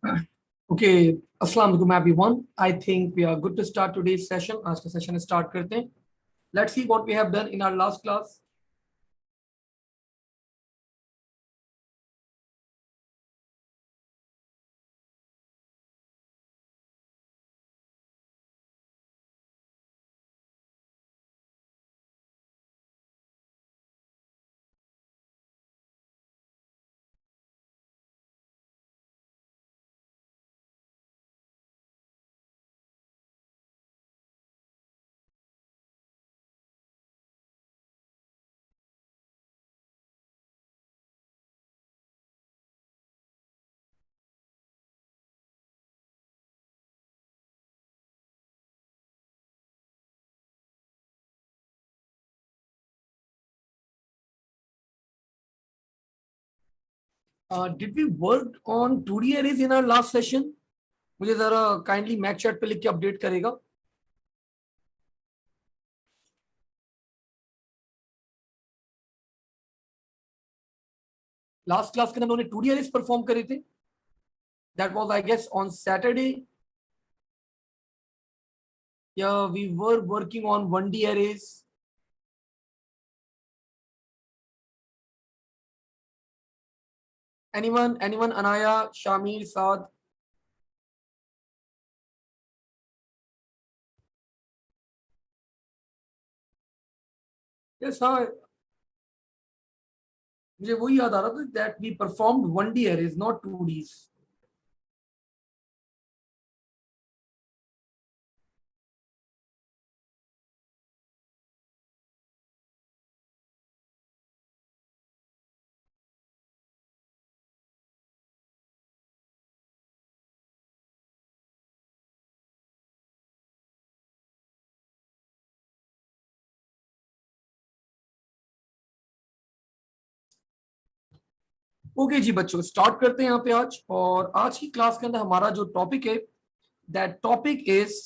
Okay, Assalamu alaikum everyone. I think we are good to start today's session. आज का session start करते हैं. Let's see what we have done in our last class. Did we work on 2D arrays in our last session? मुझे जरा kindly Mac chat पे लिख के update करेगा. लास्ट क्लास के अंदर हमने 2D arrays परफॉर्म करे थे. That was, I guess, on Saturday. Yeah, we were working on 1D arrays. Anyone? Anaya, Shamir, Saad. Yes, हाँ. मुझे वही याद आ रहा था that we performed 1D arrays, not 2Ds. Okay जी बच्चों, स्टार्ट करते हैं यहाँ पे आज. और आज की क्लास के अंदर हमारा जो टॉपिक है, that topic is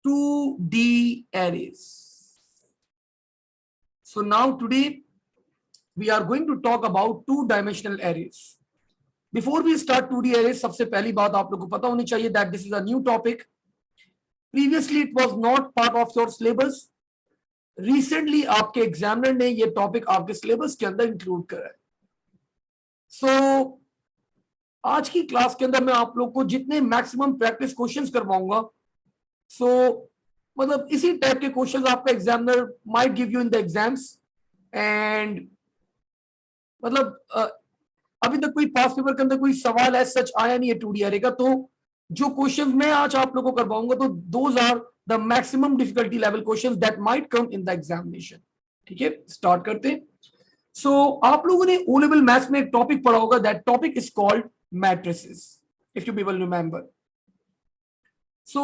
2D arrays. So now today we are going to talk about two-dimensional arrays. Before we start 2D arrays, सबसे पहली बात आप लोगों को पता होनी चाहिए that this is a new topic. Previously it was not part of your syllabus. Recently आपके एग्जामिनर ने ये टॉपिक आपके सिलेबस के अंदर इंक्लूड करा है. So आज की क्लास के अंदर मैं आप लोग को जितने मैक्सिमम प्रैक्टिस क्वेश्चंस करवाऊंगा, मतलब इसी टाइप के क्वेश्चंस आपका examiner might give you in the exams. And मतलब अभी तक कोई पास पेपर के अंदर कोई सवाल है सच आया नहीं है 2D array का. तो जो क्वेश्चंस मैं आज आप लोगों को करवाऊंगा, तो those are the maximum difficulty level questions that might come in the examination. ठीक है, स्टार्ट करते हैं. सो आप लोगों ने ओ लेवल मैथ्स में एक टॉपिक पढ़ा होगा, that topic is called matrices, if you people remember. So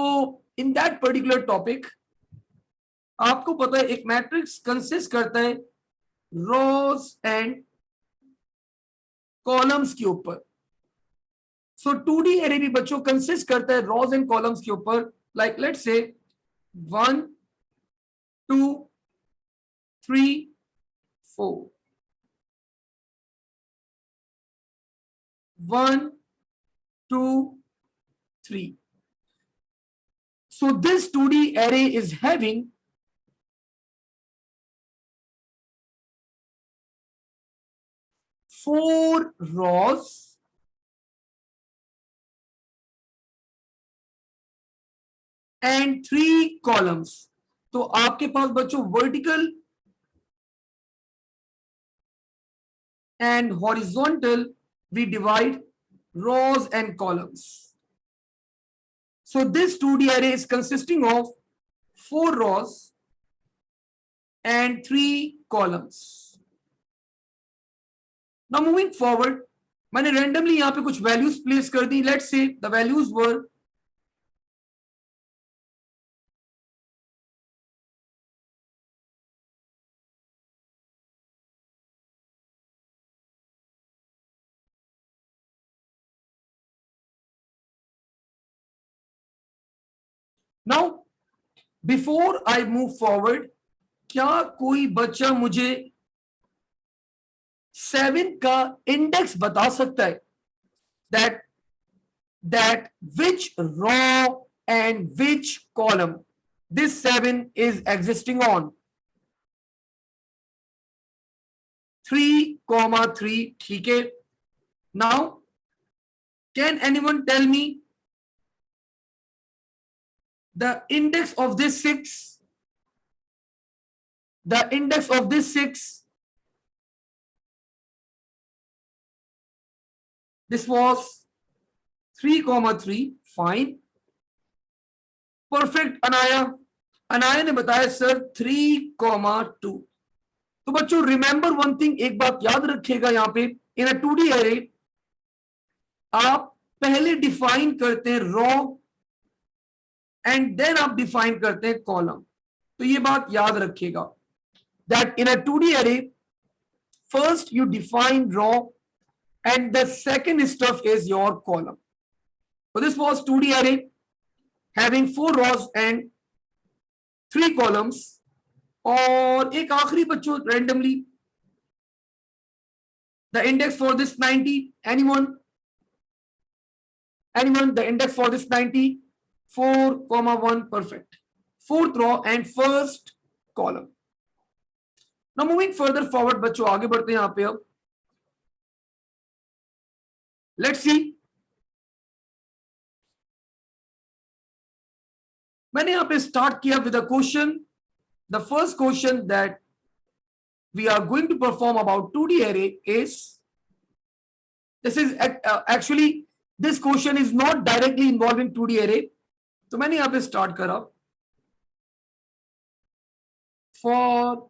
in that particular topic आपको पता है एक मैट्रिक्स कंसिस्ट करता है रोज एंड कॉलम्स के ऊपर. सो 2D एरे भी बच्चों कंसिस्ट करता है रोज एंड कॉलम्स के ऊपर. Like let's say 1 2 3 4, 1 2 3. So this 2D array is having 4 rows and 3 columns. तो आपके पास बच्चों vertical and horizontal we divide rows and columns. So this 2D array is consisting of 4 rows and 3 columns. Now moving forward, मैंने randomly यहाँ पे कुछ values place कर दी. Let's say the values were now before I move forward, क्या कोई बच्चा मुझे 7 का इंडेक्स बता सकता है that which row and which column this 7 is existing on. 3,3, ठीक है. Now can anyone tell me the index of this 6? The index of this 6, this was 3,3. fine, perfect. Anaya ने बताया सर 3,2. तो बच्चों रिमेंबर वन थिंग, एक बात याद रखिएगा यहां पे, इन अ 2D एरे आप पहले डिफाइन करते हैं रो एंड देन आप डिफाइन करते हैं कॉलम. तो ये बात याद रखिएगा that in a 2D array first you define row and the second stuff is your column. So this was 2D array having 4 rows and 3 columns. और एक आखिरी बच्चों randomly the index for this 90, anyone the index for this 90, 4,1, perfect. 4th row and first column. Now moving further forward बच्चों आगे बढ़ते हैं यहाँ पे. अब let's see. मैंने यहाँ पे स्टार्ट किया with a question. The first question that we are going to perform about 2D array is, this is actually this question is not directly involving 2D array. तो मैंने यहाँ पे स्टार्ट करा for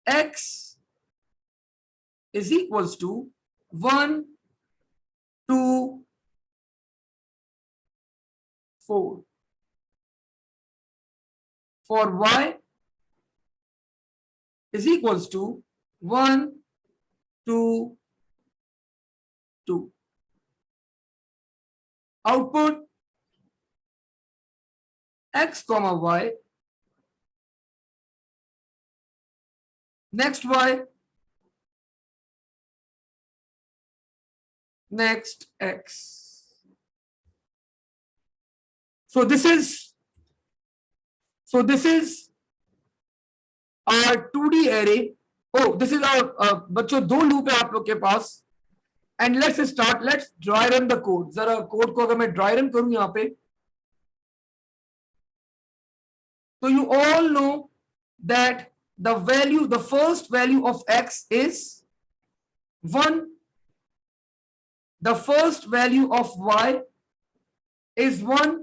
x is equals to 1, 2, 4. For y is equals to 1, 2, 2. Output x comma y, next y, next x. So this is our 2D array. Oh, this is our बच्चों 2 loop है आप लोग के पास. And let's start. Let's dry run the code. जरा code को अगर मैं dry run करूं यहाँ पे, तो you all know that the first value of x is 1. The first value of y is 1.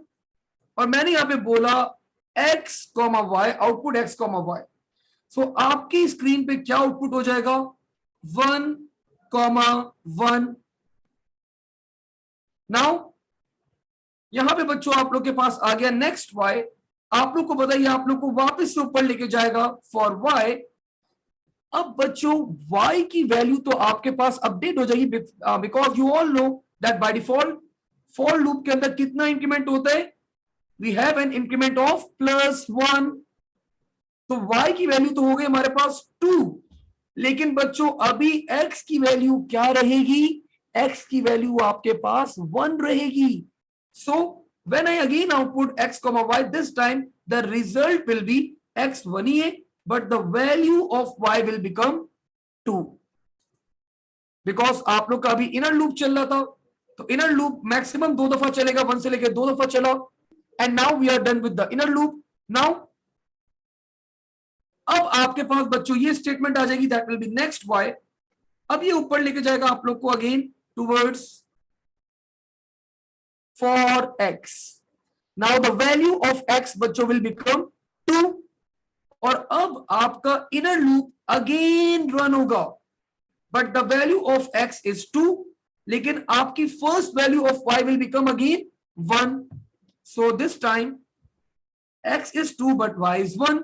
और मैंने यहाँ पे बोला x, y, output x, y. सो आपकी स्क्रीन पे क्या आउटपुट हो जाएगा? 1, 1. नाउ यहां पे बच्चों आप लोग के पास आ गया नेक्स्ट y. आप लोग को बताइए, आप लोग को वापस से ऊपर लेके जाएगा फॉर y. अब बच्चों y की वैल्यू तो आपके पास अपडेट हो जाएगी because you all know that by default for loop के अंदर कितना इंक्रीमेंट होता है? We have an increment of +1. तो y की वैल्यू तो हो गई हमारे पास 2. लेकिन बच्चों अभी x की वैल्यू क्या रहेगी? x की वैल्यू आपके पास 1 रहेगी. So when I again output x, y, this time the result will be x 1 ही है, but the value of y will become 2. Because आप लोग का अभी इनर लूप चल रहा था, तो इनर लूप मैक्सिमम 2 दफा चलेगा, 1 से लेकर 2 दफा चला. And now we are done with the inner loop. Now अब आपके पास बच्चों ये स्टेटमेंट आ जाएगी that will be next y. अब ये ऊपर लेके जाएगा आप लोग को again towards for x. Now the value of x बच्चों विल बिकम 2. और अब आपका इनर लूप अगेन रन होगा, but the value of x is 2. लेकिन आपकी first value of y will become again 1. So this time x is 2 but y is 1.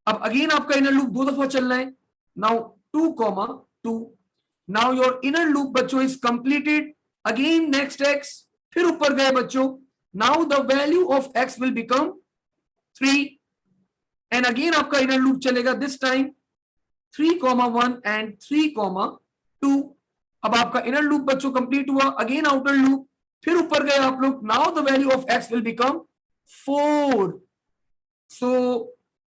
अब again आपका inner loop 2 दफा चल रहा है. Now 2, 2. Now your inner loop बच्चों is completed. Again next x, फिर ऊपर गए बच्चों. Now the value of x will become 3. And again आपका इनर लूप चलेगा. This time 3,1 and 3,2। अब आपका इनर लूप बच्चों कंप्लीट हुआ, अगेन आउटर लूप, फिर ऊपर गए आप लोग। Now the value of x will become 4, so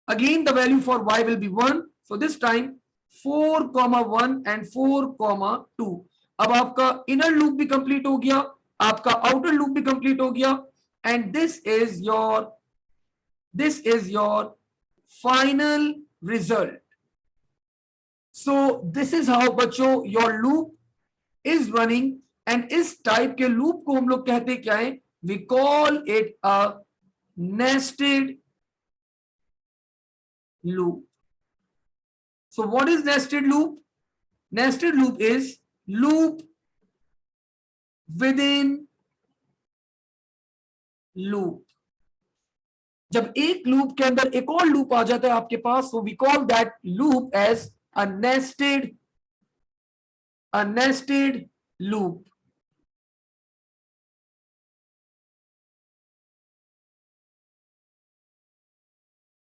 again the value for y will be 1, so this time 4,1 and 4,2। अब आपका इनर लूप भी कंप्लीट हो गया, आपका आउटर लूप भी कंप्लीट हो गया, and this is your final result. So this is how बच्चों your loop is running, and इस टाइप के लूप को हम लोग कहते क्या है, we call it a nested loop. So what is nested loop? Nested loop is loop within loop। जब एक लूप के अंदर एक और लूप आ जाता है आपके पास, so we call that loop as a nested loop।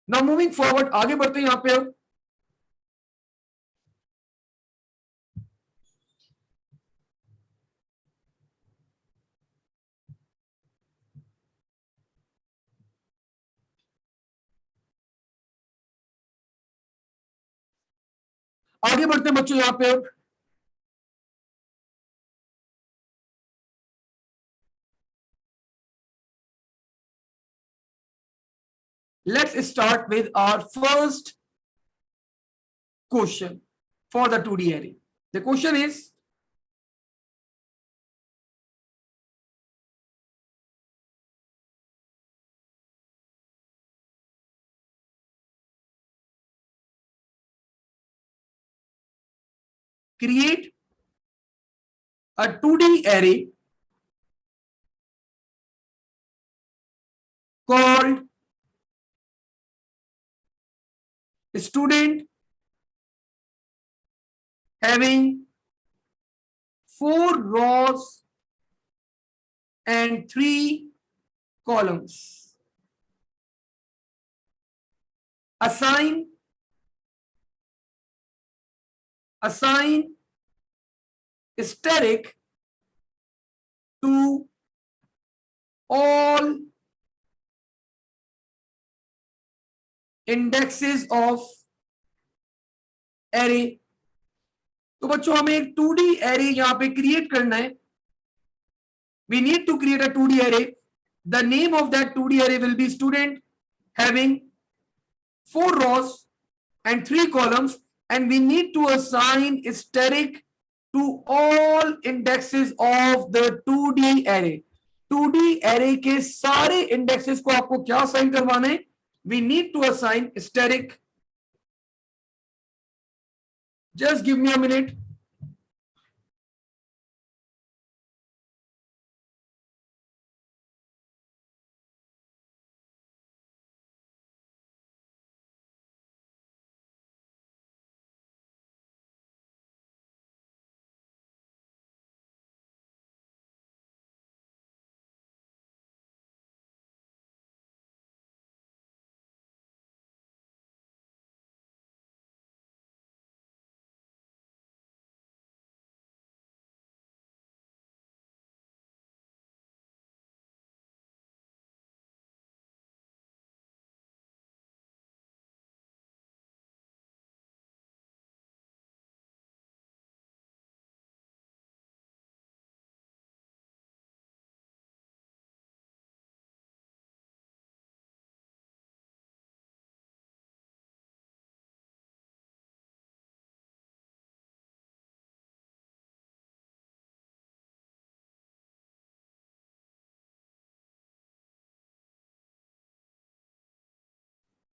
Now moving forward, आगे बढ़ते हैं यहां पे। अब आगे बढ़ते हैं बच्चों यहां पे। अब let's start with our first question for the 2D array। The question is, create a 2D array called student having 4 rows and 3 columns। Assign static to all indexes of array। तो बच्चों हमें एक 2D array यहां पे create करना है। We need to create a 2D array। The name of that 2D array will be student having 4 rows and 3 columns, and we need to assign static to all indexes of the 2D array। 2D array के सारे indexes को आपको क्या assign करवाना है? We need to assign static। Just give me a minute।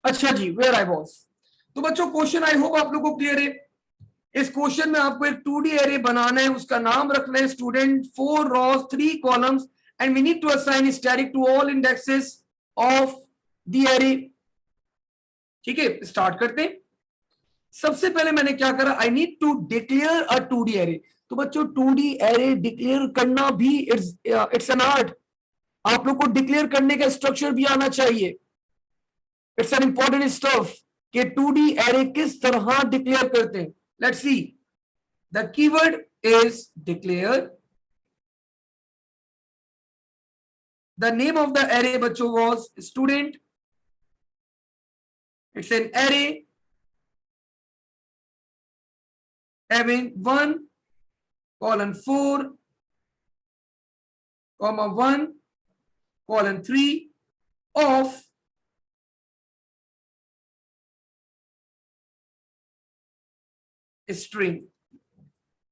अच्छा जी, where I was. तो बच्चों क्वेश्चन आई होप आप लोगों को क्लियर है। इस क्वेश्चन में आपको एक 2D एरे बनाना है, उसका नाम रखना है student 4 rows 3 columns, and we need to assign static to all indexes of the array. ठीक है, स्टार्ट करते हैं। सबसे पहले मैंने क्या करा, I need to declare a 2D array. तो बच्चों 2D एरे डिक्लेयर करना भी इट्स एन आर्ट। आप लोग को डिक्लेयर करने का स्ट्रक्चर भी आना चाहिए। It's an important stuff. कि 2D एरे किस तरह डिक्लेयर करते हैं. Let's see. The keyword is declare. The name of the array बच्चों was student. It's an array having 1 colon 4 comma 1 colon 3 of string.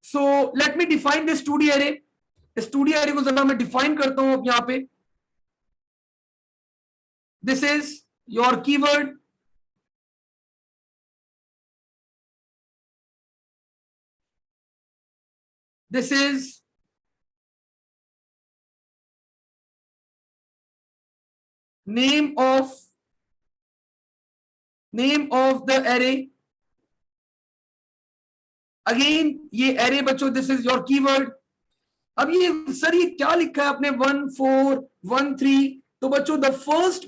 So let me define this 2D array. इस 2D array को जरा मैं define करता हूं अब यहां पे. This is your keyword. This is name of the array. Again ये array बच्चों, this is your keyword. अब ये सर ये क्या लिखा है आपने 1 4 1 3. तो बच्चों the first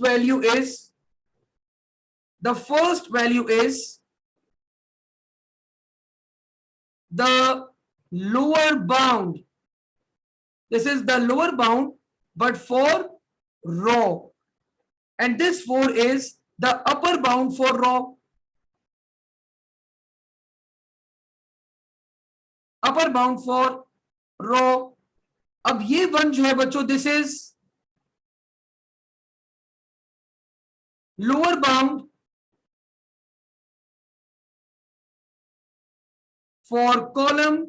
value is the lower bound. This is the lower bound but for row, and this 4 is the upper bound for row. Upper bound for row. अब ये 1 जो है बच्चों, this is lower bound for column,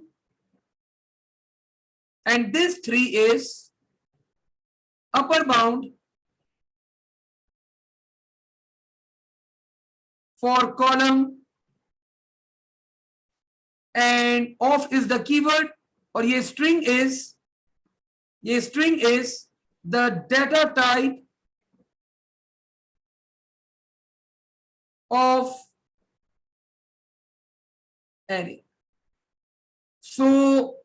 and this 3 is upper bound for column, and of is the keyword. और ये string is the data type of array. So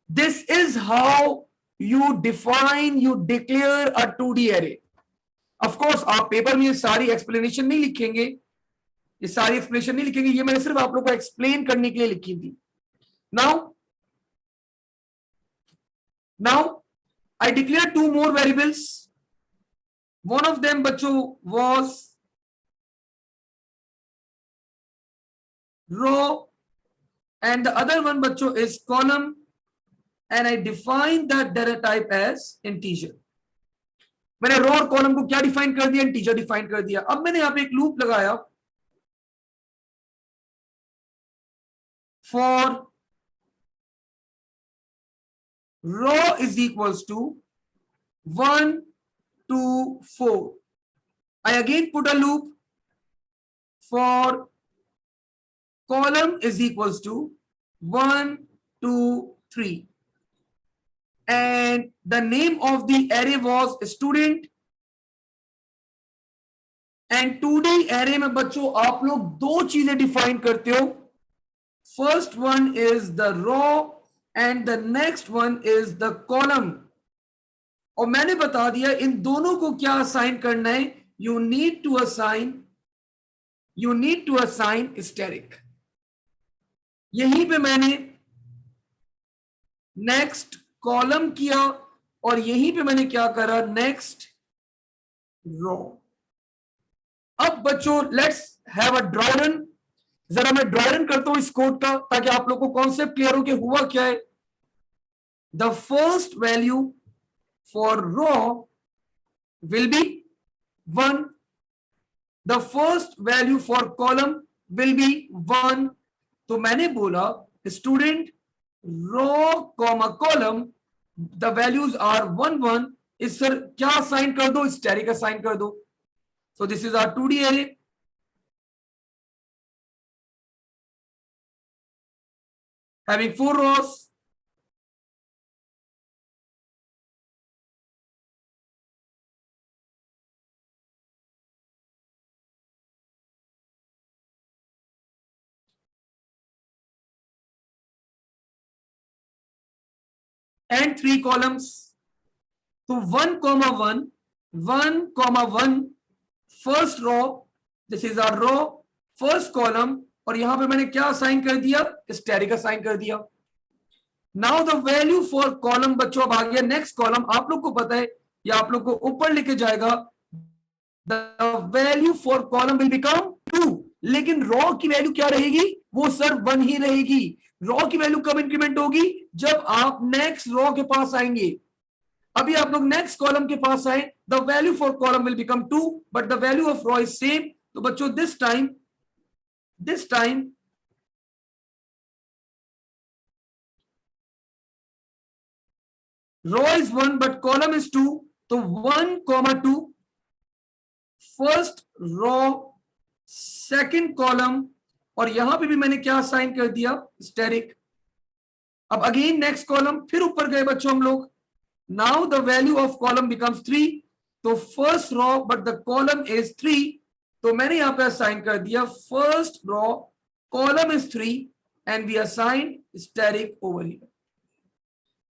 this is how you define, you declare a 2D array. Of course आप paper में ये सारी explanation नहीं लिखेंगे, ये मैंने सिर्फ आप लोगों को एक्सप्लेन करने के लिए लिखी थी. Now I declare 2 more variables. One of them बच्चों was row, and the other one बच्चों is column, and I define that data type as integer. मैंने रो और कॉलम को क्या डिफाइन कर दिया? इंटीजर डिफाइन कर दिया. अब मैंने यहां पे एक लूप लगाया for row is equals to 1 2 4. I again put a loop for column is equals to 1 2 3, and the name of the array was student. and 2D array में बच्चों आप लोग 2 चीजें डिफाइन करते हो. First one is the row and the next one is the column. और मैंने बता दिया इन दोनों को क्या असाइन करना है. You need to assign static. यहीं पे मैंने next column किया और यहीं पे मैंने क्या करा, next row. अब बच्चों let's have a dry run. जरा मैं ड्राई रन करता हूं इस कोड का ताकि आप लोगों को कॉन्सेप्ट क्लियर हो कि हुआ क्या है. The first value for row will be 1. The first value for column will be 1. तो मैंने बोला student row comma column the values are 1 1. इस सर क्या साइन कर दो, स्टैटिक असाइन कर दो. So this is our 2D array. Having 4 rows. And 3 columns. So 1 comma 1, 1 comma 1. First row, this is our row, first column, और यहां पे मैंने क्या असाइन कर दिया, स्टैटिक असाइन कर दिया। Now the value for column, बच्चों अब आ गया नेक्स्ट कॉलम। आप लोग को पता है, या आप लोग को ऊपर लेके जाएगा, the value for column will become 2, लेकिन रॉ की वैल्यू क्या रहेगी, वो सर 1 ही रहेगी। रॉ की वैल्यू कब इंक्रीमेंट होगी, जब आप नेक्स्ट रॉ के पास आएंगे। अभी आप लोग नेक्स्ट कॉलम के पास आए, the value for column will become 2 but the value of row is same. तो बच्चों this time row is 1 but column is 2, तो 1, 2 फर्स्ट रो सेकंड कॉलम, और यहां पे भी मैंने क्या साइन कर दिया, स्टेरिक। अब अगेन नेक्स्ट कॉलम, फिर ऊपर गए बच्चों हम लोग। Now the value of column becomes 3, तो first row but the column is 3, तो मैंने यहां पे असाइन कर दिया first row column is 3 and we assign asterisk over here.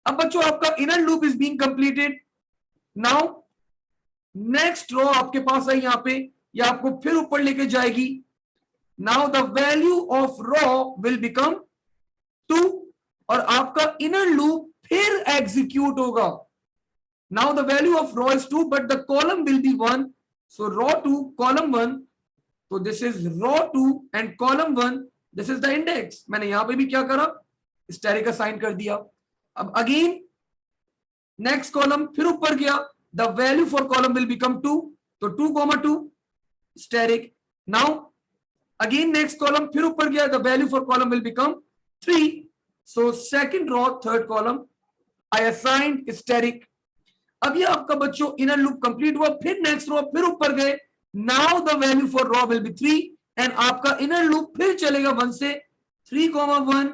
अब बच्चों आपका inner loop is being completed. Now next row आपके पास है यहां पे, या आपको फिर ऊपर लेके जाएगी। Now the value of raw will become 2, और आपका इनर लूप फिर एग्जीक्यूट होगा। Now the value of row is 2 but the column will be 1, so raw 2 column 1, तो this is raw 2 and column 1, this is the index. मैंने यहां पे भी क्या करा, स्टेरिक असाइन कर दिया। अब अगेन नेक्स्ट कॉलम फिर ऊपर गया, the value for column will become 2, तो 2, 2 asterisk. Now again next column फिर ऊपर गया, the value for column will become 3, so second row third column I assign asterisk. अब ये आपका बच्चों इनर लूप कंप्लीट हुआ, फिर नेक्स्ट रो फिर ऊपर गए, now the value for row will be 3 and आपका इनर लूप फिर चलेगा 1 से 3, 1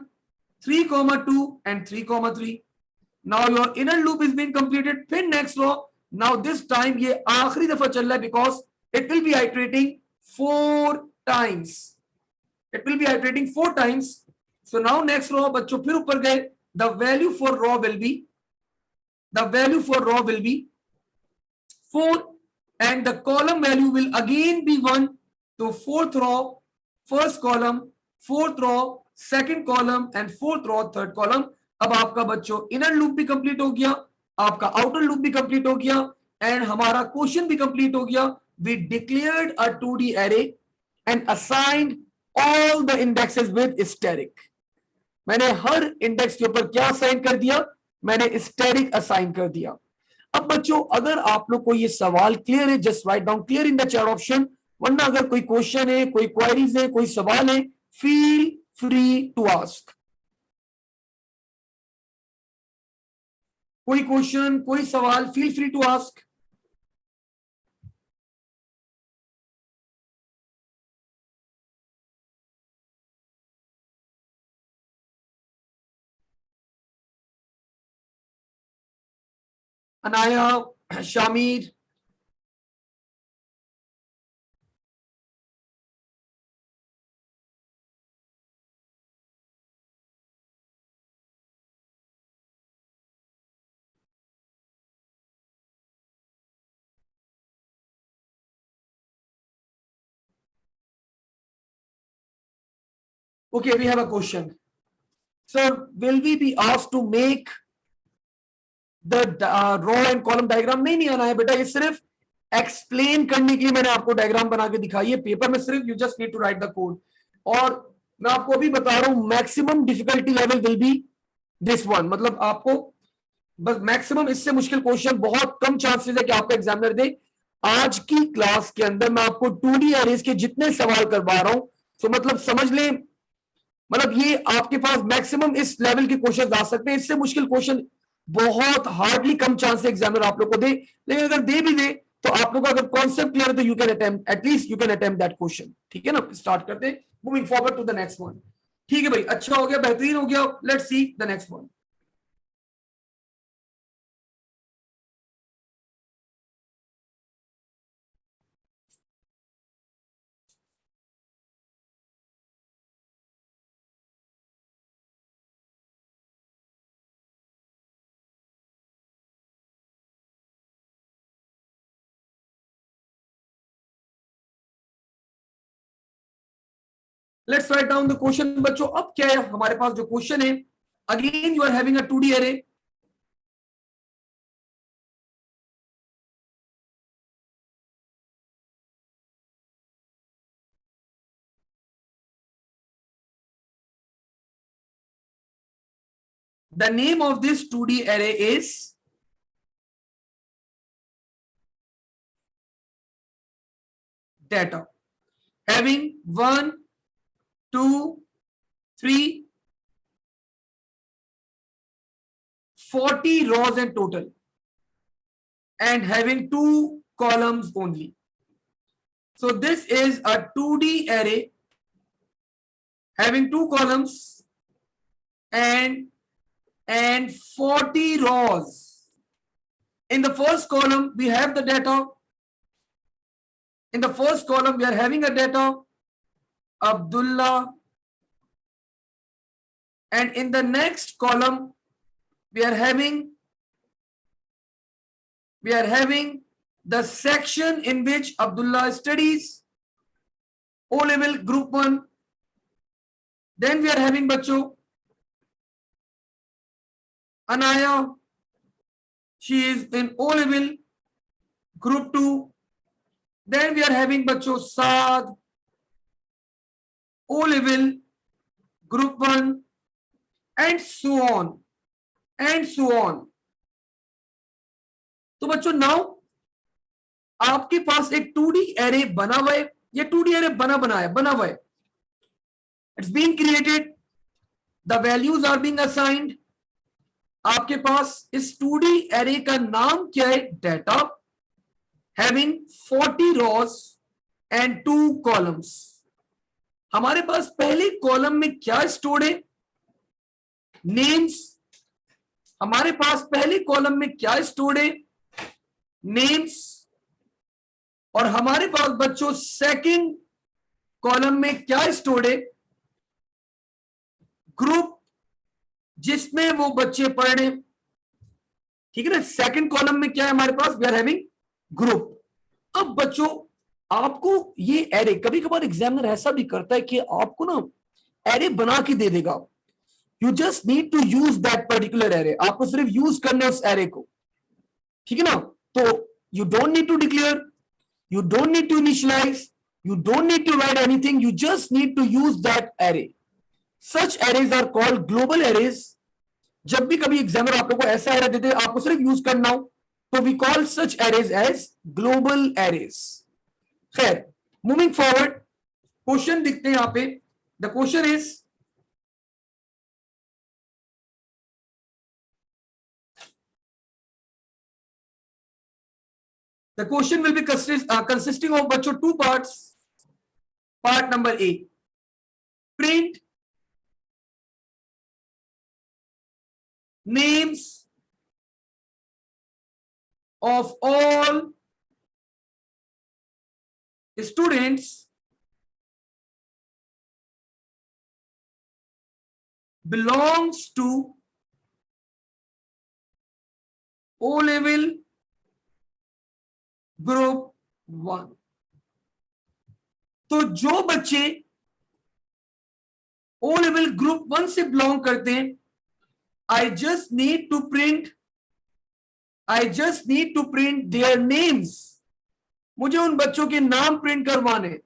3, 2 and 3, 3। Now your inner loop is being completed, फिर next row. Now this time ये आखिरी दफा चल रहा है because it will be iterating 4 times, it will be iterating 4 times. So now next row बच्चों फिर ऊपर गए, the value for row will be, the value for raw will be 4 and the column value will again be 1, तो fourth row first column, fourth row second column and fourth row third column। अब आपका बच्चों inner loop भी complete हो गया, आपका outer loop भी complete हो गया एंड हमारा क्वेश्चन भी कंप्लीट हो गया। We declared a 2D array and assigned all the indexes with asterisk। मैंने हर इंडेक्स के ऊपर क्या असाइन कर दिया, मैंने स्टेरिक असाइन कर दिया। अब बच्चों अगर आप लोग को ये सवाल क्लियर है, just write down clear in the chat option, वरना अगर कोई क्वेश्चन है, कोई क्वेरीज है, कोई सवाल है, फील फ्री टू आस्क। कोई क्वेश्चन, कोई सवाल, feel free to ask. Anaya, Shamir, okay, we have a question, sir, will we be asked to make the row and column diagram? नहीं आना है बेटा, ये सिर्फ एक्सप्लेन करने के लिए मैंने आपको डायग्राम बना के दिखाई है पेपर में, सिर्फ you just need to write the code. और मैं आपको अभी बता रहा हूं maximum difficulty level will be this one, मतलब आपको बस मैक्सिमम, इससे मुश्किल क्वेश्चन बहुत कम चांसेस है कि आपका एग्जामिनर दे। आज की क्लास के अंदर मैं आपको 2D एरेज के जितने सवाल करवा रहा हूं, तो मतलब समझ लें, मतलब ये आपके पास मैक्सिमम इस लेवल के क्वेश्चन आ सकते हैं। इससे मुश्किल क्वेश्चन बहुत हार्डली कम चांस है एग्जामिनर आप लोग को दे, लेकिन अगर दे भी दे तो आप लोग का अगर कॉन्सेप्ट क्लियर है तो you can attempt, at least you can attempt that question. ठीक है ना, स्टार्ट करते हैं, moving forward to the next one. ठीक है भाई, अच्छा हो गया, बेहतरीन हो गया, let's see the next one. Let's write down the question बच्चों। अब क्या है हमारे पास जो क्वेश्चन है, again you are having a 2D array. The name of this 2D array is data, having 1, 2, 3, 40 rows in total and having 2 columns only. So this is a 2D array having 2 columns and 40 rows. In the first column we have the data. In the first column we are having a data Abdullah, and in the next column we are having the section in which Abdullah studies, O level group 1. Then we are having bacho Anaya, she is in O level group 2. Then we are having bacho Saad, O level group 1, and so on and so on. तो बच्चों now आपके पास एक 2D array बना हुआ है, ये 2D array बना हुआ है. It's being created, the values are being assigned. आपके पास इस 2D एरे का नाम क्या है? Data, having 40 rows and 2 columns. हमारे पास पहले कॉलम में क्या स्टोर्ड है? नेम्स. हमारे पास पहले कॉलम में क्या स्टोर्ड है? नेम्स. और हमारे पास बच्चों सेकंड कॉलम में क्या स्टोर्ड है? ग्रुप, जिसमें वो बच्चे पढ़ रहे. ठीक है ना. सेकंड कॉलम में क्या है हमारे पास? We are having group. अब बच्चों आपको ये एरे, कभी कभार एग्जामिनर ऐसा भी करता है कि आपको ना एरे बना के दे देगा. You just need to use that particular array. आपको सिर्फ यूज करना है उस एरे को. ठीक है ना. तो you don't need to declare, you don't need to initialize, you don't need to write anything, you just need to use that array. Such arrays are called global arrays. जब भी कभी एग्जामिनर आप लोगों को ऐसा एरे देते हैं आपको सिर्फ यूज करना हो, तो we call such arrays as global arrays. खैर, मूविंग फॉरवर्ड, क्वेश्चन दिखते हैं यहां पे. The question is, the question will be consisting of बच्चों 2 parts. Part number A, print names of all students belongs to O level group 1. तो जो बच्चे ओ level group 1 से बिलोंग करते हैं, I just need to print their names. मुझे उन बच्चों के नाम प्रिंट करवाने.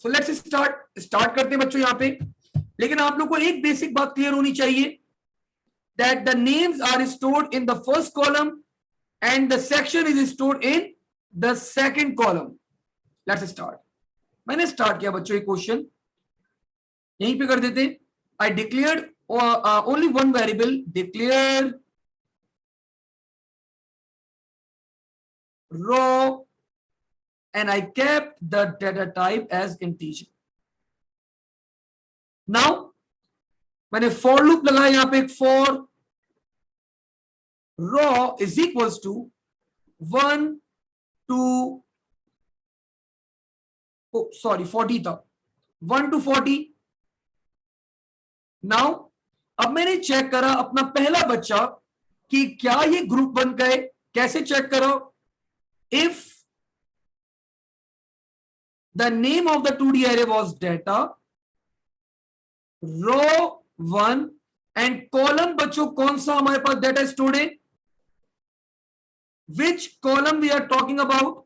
सो लेट्स स्टार्ट करते हैं बच्चों यहां पे. लेकिन आप लोग को एक बेसिक बात क्लियर होनी चाहिए, that the names are stored in the first column and the section is stored in the second column. Let's start. मैंने स्टार्ट किया बच्चों ये क्वेश्चन, यहीं पे कर देते. I declared only one variable, declare row, and I kept the data type as integer. Now मैंने for loop लगाया यहां पे, for raw is equals to 1, to, sorry 40 था, 1 to 40। नाउ अब मैंने चेक करा अपना पहला बच्चा कि क्या ये ग्रुप 1 का है। कैसे चेक करो? If the name of the 2D array was data, row 1 and column बच्चों कौन सा हमारे पास डेटा स्टोर्ड है? Which column we are talking about?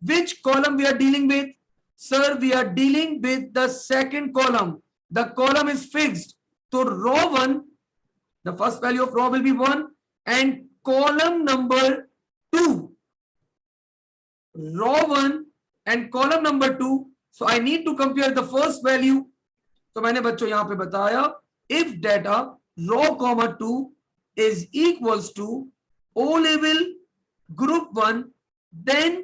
Which column we are dealing with? Sir we are dealing with the second column. The column is fixed, तो row 1, the first value of row will be 1 and column number 2, row 1 and column number 2, so I need to compare the first value। तो मैंने बच्चों यहां पे बताया if data row comma 2 is equals to O level group 1, then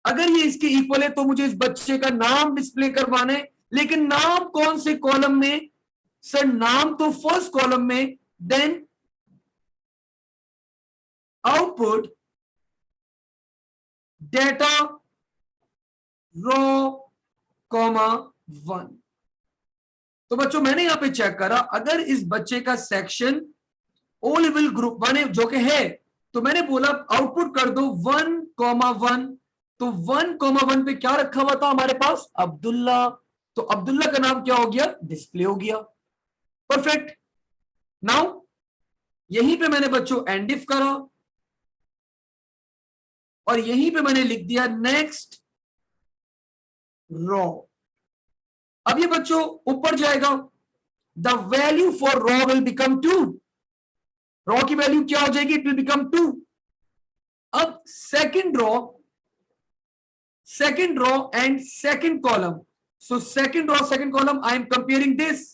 अगर ये इसके equal है तो मुझे इस बच्चे का नाम डिस्प्ले करवाना है, लेकिन नाम कौन से कॉलम में? सर नाम तो फर्स्ट कॉलम में। Then output data row comma 1। तो बच्चों मैंने यहां पे चेक करा अगर इस बच्चे का सेक्शन ओ लेवल ग्रुप 1 है जो कि है, तो मैंने बोला आउटपुट कर दो 1,1। तो 1,1 पे क्या रखा हुआ था हमारे पास? अब्दुल्ला। तो अब्दुल्ला का नाम क्या हो गया? डिस्प्ले हो गया। परफेक्ट। नाउ यहीं पे मैंने बच्चों एंड इफ करा और यहीं पे मैंने लिख दिया नेक्स्ट रो। अब ये बच्चों ऊपर जाएगा, the value for row will become 2। Row की वैल्यू क्या हो जाएगी? It will become 2। अब second row and second column, so second row second column I am comparing this.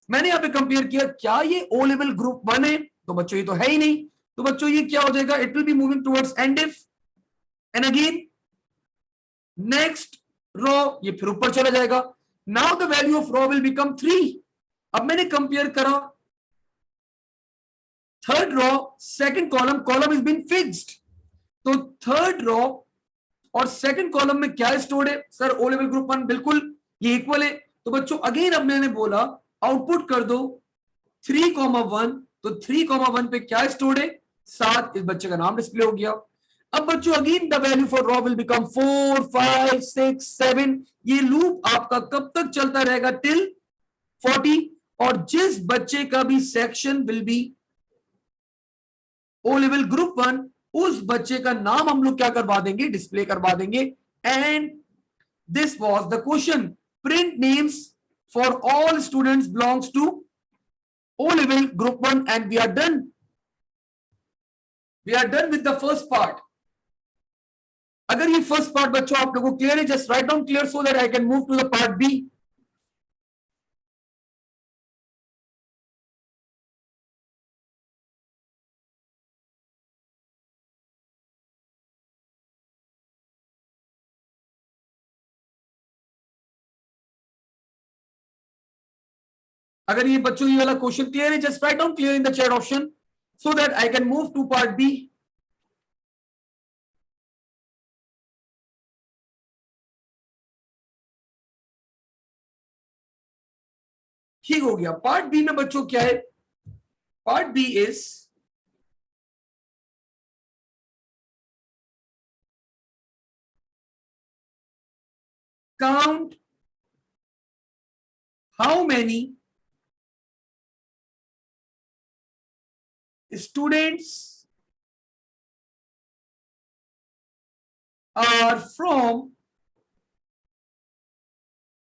मैंने यहां पे कंपेयर किया, क्या ये ओ लेवल ग्रुप 1 है? तो बच्चों ये तो है ही नहीं। तो बच्चों ये क्या हो जाएगा? It will be moving towards end if end again next row, ये फिर ऊपर चला जाएगा। Now the value of row will become 3। अब मैंने कंपेयर करा third row second column, column is been fixed. तो थर्ड रो और सेकंड कॉलम में क्या स्टोर्ड है? सर ओ लेवल ग्रुप 1, बिल्कुल ये इक्वल है। तो बच्चों अगेन अब मैंने बोला आउटपुट कर दो 3,1। तो 3,1 पे क्या स्टोर्ड है? 7। इस बच्चे का नाम डिस्प्ले हो गया। अब बच्चों again the value for row will become 4, 5, 6, 7। ये लूप आपका कब तक चलता रहेगा? टिल 40। और जिस बच्चे का भी section will be O level group 1, उस बच्चे का नाम हम लोग क्या करवा देंगे? डिस्प्ले करवा देंगे। And this was the question. Print names for all students belongs to O level group 1 and we are done. We are done with the first part. अगर ये फर्स्ट पार्ट बच्चों आप लोगों को क्लियर है, just write down clear so that I can move to the part B. अगर ये बच्चों ये वाला क्वेश्चन क्लियर है, just write down clear in the chat option so that I can move to part B. ठीक हो गया। Part B में बच्चों क्या है? Part B is count how many students are from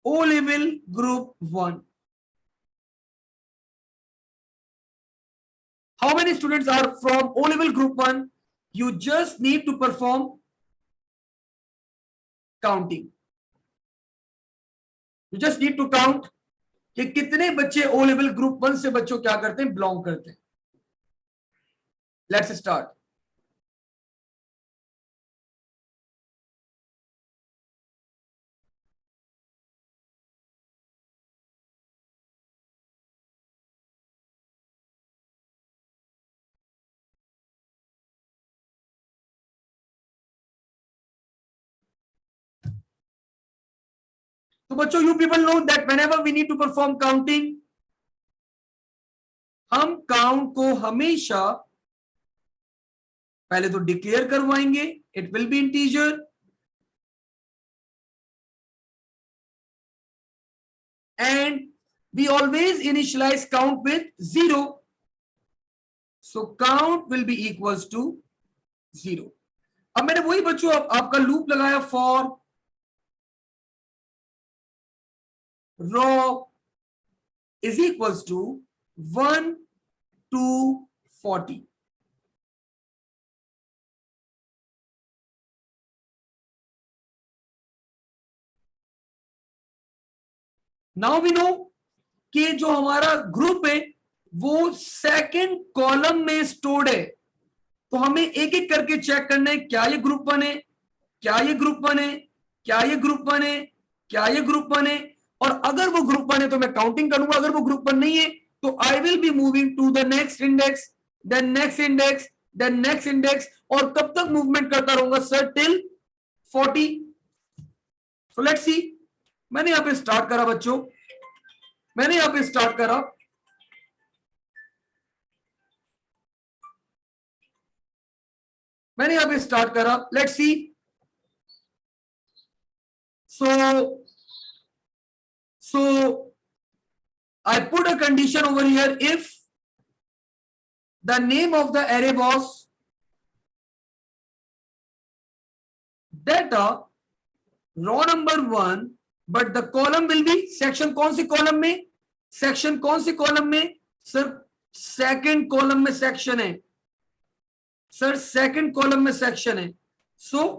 O level group 1. How many students are from O level group 1? You just need to perform counting. You just need to count कि कितने बच्चे ओ level group 1 से बच्चों क्या करते हैं? Belong करते हैं। Let's start. तो बच्चों you people know that whenever we need to perform counting, हम काउंट को हमेशा पहले तो डिक्लेयर करवाएंगे, it will be integer, and we always initialize count with 0. So count will be equals to 0. अब मैंने वही बच्चों आपका लूप लगाया for raw is equals to 1 to 40. Now we know कि जो हमारा ग्रुप है वो सेकंड कॉलम में स्टोर्ड है, तो हमें एक एक करके चेक करना है, क्या ये ग्रुप 1 है, क्या ये ग्रुप 1 है, क्या ये ग्रुप 1 है, क्या ये ग्रुप 1 है। और अगर वो ग्रुप 1 है तो मैं काउंटिंग करूंगा, अगर वो ग्रुप 1 नहीं है तो I will be moving to the next index, then next index, then next index, और कब तक मूवमेंट करता रहूंगा sir? Till 40। So let's see, मैंने यहां पे स्टार्ट करा बच्चों, मैंने यहां पे स्टार्ट करा, मैंने यहां पे स्टार्ट करा, let's see. So I put a condition over here, if the name of the array was data row number 1, but the column will be section, कौन सी कॉलम में, सेक्शन कौन सी कॉलम में सर? सेकंड कॉलम में section है sir, second column में section है। सो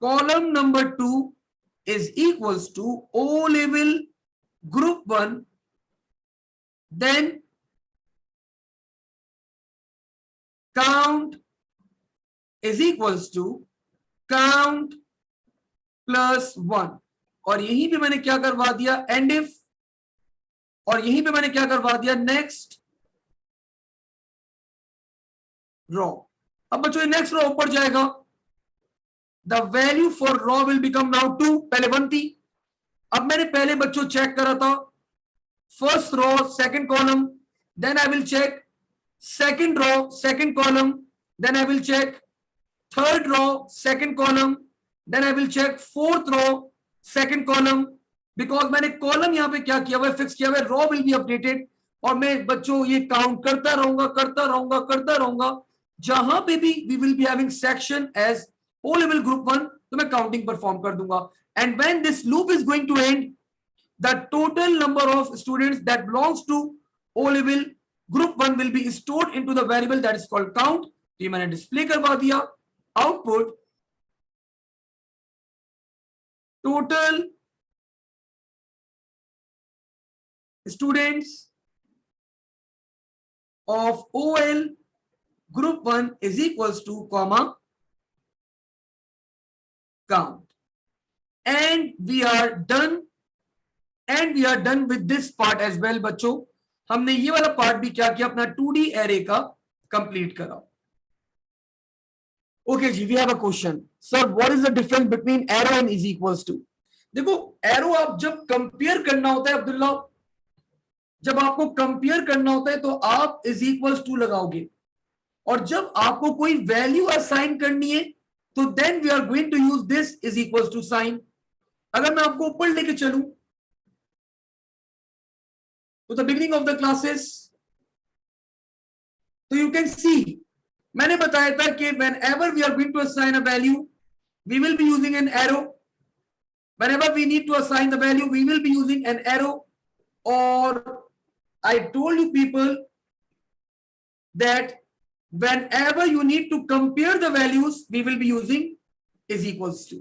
column number 2 is equals to O level group 1, then count is equals to count plus 1, और यहीं पे मैंने क्या करवा दिया? एंड इफ, और यहीं पे मैंने क्या करवा दिया? Next row. अब बच्चों नेक्स्ट रो ऊपर जाएगा, the value for row will become now 2, पहले 1 थी। अब मैंने पहले बच्चों चेक करा था first row second column, then I will check second row second column, then I will check third row second column, then I will check fourth row second column, because मैंने column यहां पे क्या किया हुआ है? Fix किया हुआ है, रो विल बी अपडेटेड, और मैं बच्चों ये काउंट करता रहूंगा करता रहूंगा करता रहूंगा, जहां पे भी we will be having section as O level group 1 तो मैं काउंटिंग परफॉर्म कर दूंगा। And when this loop is going to end, the total number of students that belongs to O level group 1 will be stored into the variable that is called count. ये मैंने display करवा दिया, output total students of OL group 1 is equals to comma count, and we are done, and we are done with this part as well। बच्चों हमने ये वाला part भी क्या किया? अपना 2D एरे का कंप्लीट करा। Okay ji, we have a question, sir what is the difference between arrow and is equals to? देखो एरो आप जब कंपेयर करना होता है अब्दुल्ला, जब आपको कंपेयर करना होता है तो आप इज इक्वल्स टू लगाओगे, और जब आपको कोई वैल्यू असाइन करनी है तो then we are going to use this is equals to sign. अगर मैं आपको ऊपर लेके चलूं तो the beginning of the classes, तो यू कैन सी मैंने बताया था कि whenever we are going to assign a value we will be using an arrow, whenever we need to assign the value we will be using an arrow, or I told you people that whenever you need to compare the values we will be using is equals to।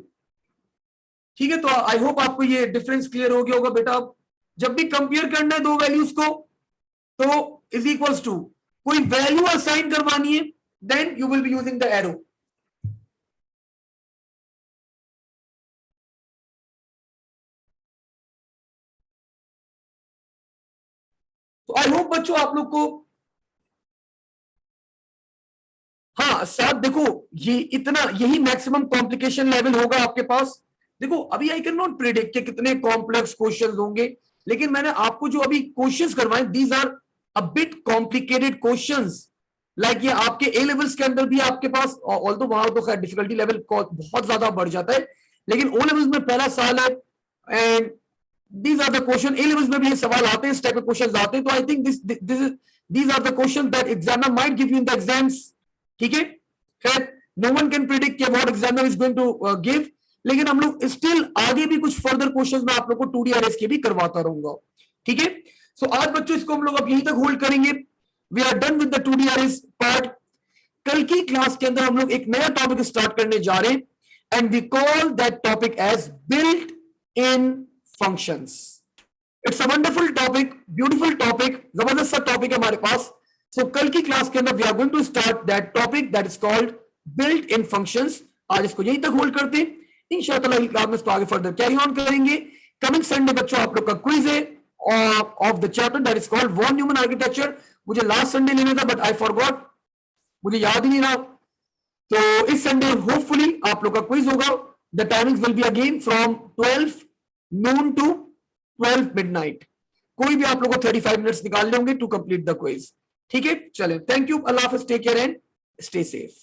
ठीक है, तो I hope आपको ये difference clear हो गया होगा बेटा। जब भी कंपेयर करना है दो वैल्यूज को तो इज इक्वल्स टू, कोई वैल्यू असाइन करवानी है then you will be using the arrow. तो आई होप बच्चों आप लोग को, हाँ साथ देखो ये इतना, यही मैक्सिमम कॉम्प्लिकेशन लेवल होगा आपके पास देखो अभी आई कैन नॉट प्रिडिक्ट कि कितने कॉम्प्लेक्स क्वेश्चंस होंगे, लेकिन मैंने आपको जो अभी क्वेश्चंस करवाए these are a bit complicated questions. Like ये आपके ए लेवल्स के अंदर भी आपके पास, ऑल्दो वहां तो खैर डिफिकल्टी लेवल बहुत ज्यादा बढ़ जाता है, लेकिन ओ लेवल्स में पहला साल है and these are the question. A levels में भी ये सवाल आते हैं, इस टाइप के क्वेश्चंस आते हैं, तो I think these are the question that examiner might give you in the exams. ठीक है, खैर no one can predict what examiner is going to give, लेकिन हम लोग स्टिल आगे भी कुछ फर्दर क्वेश्चंस मैं आप लोग को 2D के भी करवाता रहूंगा। ठीक है, सो आज बच्चों इसको हम लोग अब यहीं तक होल्ड करेंगे। We are done with the 2D part. कल की क्लास के अंदर हम लोग एक नया टॉपिक स्टार्ट करने जा रहे हैं and we call that topic as built in functions. It's a wonderful topic, beautiful topic, जबरदस्त सा टॉपिक है हमारे पास। सो कल की क्लास के अंदर we are going to start that topic that is called built in functions. आज इसको यहीं तक होल्ड करते हैं, इंशाअल्लाह क्लास में इसको आगे फर्दर कैरी ऑन करेंगे। कमिंग संडे बच्चों आप लोग का क्विज है of the chapter that is called von Neumann architecture. मुझे लास्ट संडे लेना था बट आई फॉरगॉट, मुझे याद ही नहीं रहा। तो इस संडे होपफुली आप लोग का क्विज होगा। The timings will be again from 12 noon to 12 midnight। कोई भी आप लोगों को 35 मिनट्स निकालने होंगे टू कंप्लीट द क्विज। ठीक है, चले, थैंक यू, अल्लाह हाफिज, take care and stay safe.